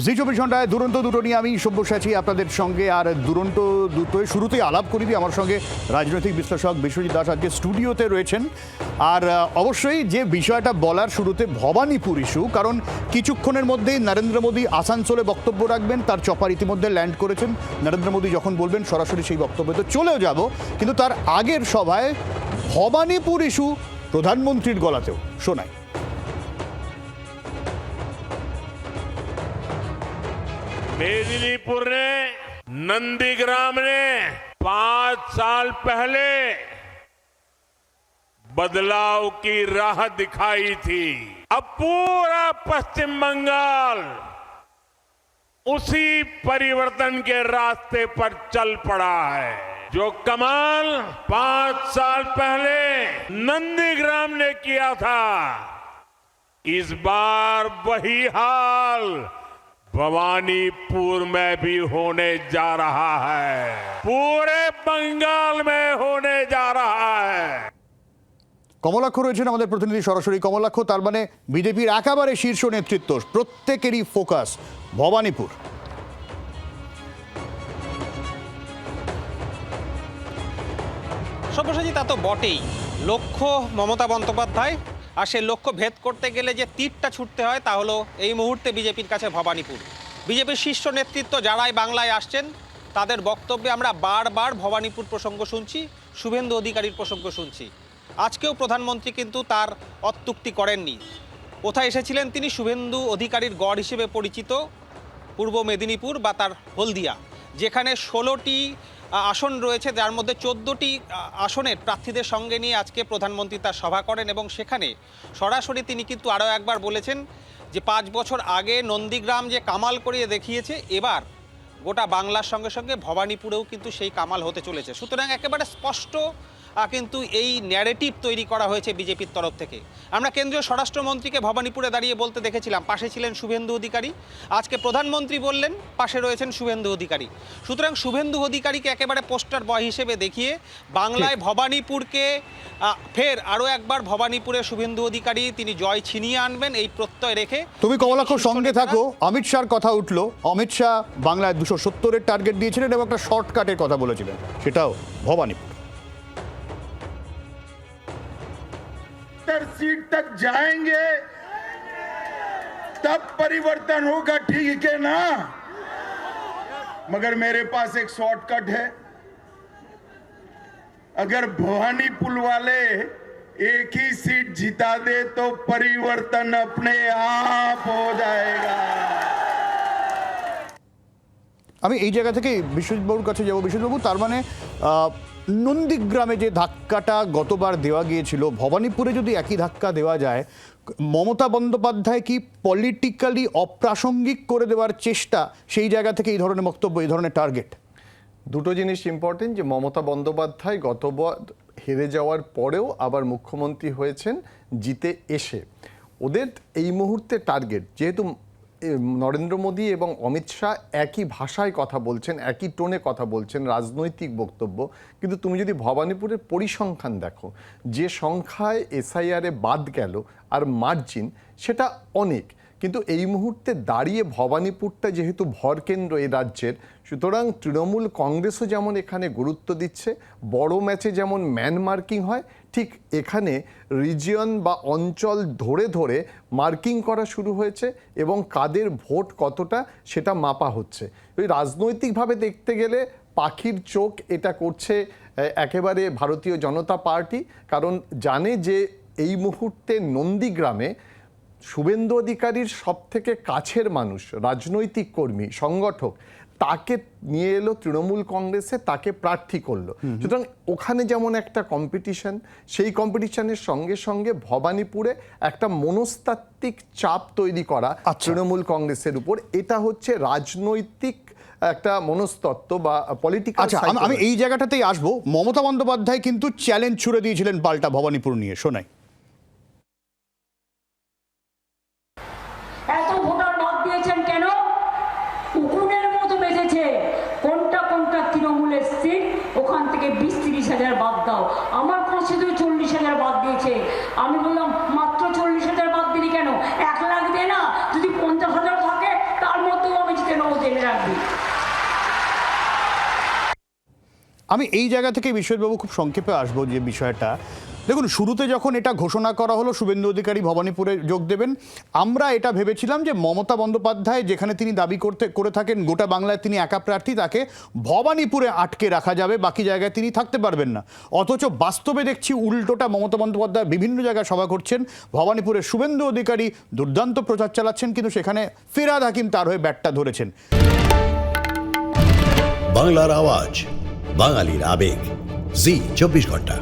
জি 24 ঘন্টায় দুরন্ত দুটো নিয়ে আমি সব্যসাচী আপনাদের সঙ্গে। আর দুরন্ত দুটোয় শুরুতেই আলাপ করি দিয়ে আমার সঙ্গে রাজনৈতিক বিশ্লেষক বিশ্বজিৎ দাস আজকে স্টুডিওতে রয়েছেন। আর অবশ্যই যে বিষয়টা বলার শুরুতে ভবানীপুর ইস্যু, কারণ কিছুক্ষণের মধ্যেই নরেন্দ্র মোদী আসানসোলে বক্তব্য রাখবেন। তার চপার ইতিমধ্যে ল্যান্ড করেছেন। নরেন্দ্র মোদী যখন বলবেন সরাসরি সেই বক্তব্যে তো চলেও যাব, কিন্তু তার আগের সভায় ভবানীপুর ইস্যু প্রধানমন্ত্রীর গলাতেও শোনায়। मेदिनीपुर ने नंदीग्राम ने 5 साल पहले बदलाव की राह दिखाई थी। अब पूरा पश्चिम बंगाल उसी परिवर्तन के रास्ते पर चल पड़ा है। जो कमाल 5 साल पहले नंदीग्राम ने किया था, इस बार वही हाल भवानीपुर में भी होने जा रहा है, पूरे बंगाल में होने जा रहा है। কমলাক্ষ রয়েছেন আমাদের প্রতিনিধি সরাসরি। কমলাক্ষ, তার মানে বিজেপির একেবারে শীর্ষ নেতৃত্ব প্রত্যেকেরই ফোকাস ভবানীপুর। সব্যসাচী, তা তো বটেই। লক্ষ্য মমতা বন্দ্যোপাধ্যায়, আর সেই লক্ষ্য ভেদ করতে গেলে যে তীরটা ছুটতে হয় তা হলো এই মুহূর্তে বিজেপির কাছে ভবানীপুর। বিজেপির শীর্ষ নেতৃত্ব যারাই বাংলায় আসছেন তাদের বক্তব্যে আমরা বারবার ভবানীপুর প্রসঙ্গ শুনছি, শুভেন্দু অধিকারীর প্রসঙ্গ শুনছি। আজকেও প্রধানমন্ত্রী কিন্তু তার অত্যুক্তি করেননি। কোথায় এসেছিলেন তিনি? শুভেন্দু অধিকারীর গড় হিসেবে পরিচিত পূর্ব মেদিনীপুর বা তার হলদিয়া, যেখানে 16টি আসন রয়েছে, যার মধ্যে 14টি আসনের প্রার্থীদের সঙ্গে নিয়ে আজকে প্রধানমন্ত্রী তার সভা করেন। এবং সেখানে সরাসরি তিনি কিন্তু আরও একবার বলেছেন যে 5 বছর আগে নন্দীগ্রাম যে কামাল করিয়ে দেখিয়েছে, এবার গোটা বাংলার সঙ্গে সঙ্গে ভবানীপুরেও কিন্তু সেই কামাল হতে চলেছে। সুতরাং একেবারে স্পষ্ট কিন্তু এই ন্যারেটিভ তৈরি করা হয়েছে বিজেপির তরফ থেকে। আমরা কেন্দ্রীয় স্বরাষ্ট্রমন্ত্রীকে ভবানীপুরে দাঁড়িয়ে বলতে দেখেছিলাম, পাশে ছিলেন শুভেন্দু অধিকারী। আজকে প্রধানমন্ত্রী বললেন পাশে রয়েছেন শুভেন্দু অধিকারী। সুতরাং শুভেন্দু অধিকারীকে একেবারে পোস্টার বয় হিসেবে দেখিয়ে বাংলায় ভবানীপুরকে ফের আরও একবার ভবানীপুরে শুভেন্দু অধিকারী তিনি জয় ছিনিয়ে আনবেন এই প্রত্যয় রেখে। তুমি কমলাক্ষ সঙ্গে থাকো। অমিত শাহর কথা উঠলো। অমিত শাহ বাংলায় 270-এর টার্গেট দিয়েছিলেন এবং একটা শর্টকাটের কথা বলেছিলেন, সেটাও ভবানীপুর। सीट तक जाएंगे तब परिवर्तन होगा, ठीक है ना? मगर मेरे पास एक शॉर्टकट है। अगर भवानीपुर वाले एक ही सीट जिता दे तो परिवर्तन अपने आप हो जाएगा। আমি এই জায়গা থেকে বিশ্বজিৎবাবুর কাছে যাবো। বিশ্বজিৎবাবু, তার মানে নন্দীগ্রামে যে ধাক্কাটা গতবার দেওয়া গিয়েছিল, ভবানীপুরে যদি একই ধাক্কা দেওয়া যায়, মমতা বন্দ্যোপাধ্যায় কি পলিটিক্যালি অপ্রাসঙ্গিক করে দেওয়ার চেষ্টা, সেই জায়গা থেকে এই ধরনের বক্তব্য, এই ধরনের টার্গেট? দুটো জিনিস ইম্পর্টেন্ট, যে মমতা বন্দ্যোপাধ্যায় গতবার হেরে যাওয়ার পরেও আবার মুখ্যমন্ত্রী হয়েছেন জিতে এসে। ওদের এই মুহূর্তে টার্গেট, যেহেতু নরেন্দ্র মোদী এবং অমিত শাহ একই ভাষায় কথা বলছেন, একই টোনে কথা বলছেন, রাজনৈতিক বক্তব্য, কিন্তু তুমি যদি ভবানীপুরের পরিসংখ্যান দেখো, যে সংখ্যায় এসআইআরে বাদ গেল আর মার্জিন, সেটা অনেক। কিন্তু এই মুহূর্তে দাঁড়িয়ে ভবানীপুরটা যেহেতু ভরকেন্দ্র এই রাজ্যের, সুতরাং তৃণমূল কংগ্রেসও যেমন এখানে গুরুত্ব দিচ্ছে, বড় ম্যাচে যেমন ম্যান মার্কিং হয়, ঠিক এখানে রিজিয়ন বা অঞ্চল ধরে ধরে মার্কিং করা শুরু হয়েছে এবং কাদের ভোট কতটা সেটা মাপা হচ্ছে। ওই রাজনৈতিকভাবে দেখতে গেলে পাখির চোখ এটা করছে একেবারে ভারতীয় জনতা পার্টি, কারণ জানে যে এই মুহূর্তে নন্দীগ্রামে শুভেন্দু অধিকারীর সব থেকে কাছের মানুষ, রাজনৈতিক কর্মী, সংগঠক, তাকে নিয়ে এলো তৃণমূল কংগ্রেসে, তাকে প্রার্থী করলো। সুতরাং ওখানে যেমন একটা কম্পিটিশন, সেই কম্পিটিশনের সঙ্গে সঙ্গে ভবানীপুরে একটা মনস্তাত্ত্বিক চাপ তৈরি করা তৃণমূল কংগ্রেসের উপর, এটা হচ্ছে রাজনৈতিক একটা মনস্তত্ত্ব বা পলিটিক্যাল। আচ্ছা, আমি এই জায়গাটাতেই আসবো। মমতা বন্দ্যোপাধ্যায় কিন্তু চ্যালেঞ্জ ছুড়ে দিয়েছিলেন পাল্টা ভবানীপুর নিয়ে, শোনাই। এত ভোটার বাদ দিয়েছেন কেন? উকুনের মতো বেঁধেছে। কোনটা কোনটা তৃণমূলের সিট, ওখান থেকে 20-30 হাজার বাদ দাও। আমার কনস্টিটিউশন 40 হাজার বাদ দিয়েছে। আমি বললাম মাত্র 40 হাজার বাদ দিলি কেন? 1 লাখ দে না, যদি 50 হাজার থাকে তার মধ্যে জেনে রাখবে। আমি এই জায়গা থেকে বিশ্বজিৎবাবু খুব সংক্ষেপে আসবো যে বিষয়টা, দেখুন শুরুতে যখন এটা ঘোষণা করা হলো শুভেন্দু অধিকারী ভবানীপুরে যোগ দেবেন, আমরা এটা ভেবেছিলাম যে মমতা বন্দ্যোপাধ্যায় যেখানে তিনি দাবি করে থাকেন গোটা বাংলায় তিনি একা প্রার্থী, তাকে ভবানীপুরে আটকে রাখা যাবে, বাকি জায়গায় তিনি থাকতে পারবেন না। অথচ বাস্তবে দেখছি উল্টোটা, মমতা বন্দ্যোপাধ্যায় বিভিন্ন জায়গায় সভা করছেন, ভবানীপুরে শুভেন্দু অধিকারী দুর্দান্ত প্রচার চালাচ্ছেন, কিন্তু সেখানে ফিরহাদ হাকিম তার হয়ে ব্যাটটা ধরেছেন। বাংলার আওয়াজ, বাঙালির আবেগ, জি 24 ঘন্টা।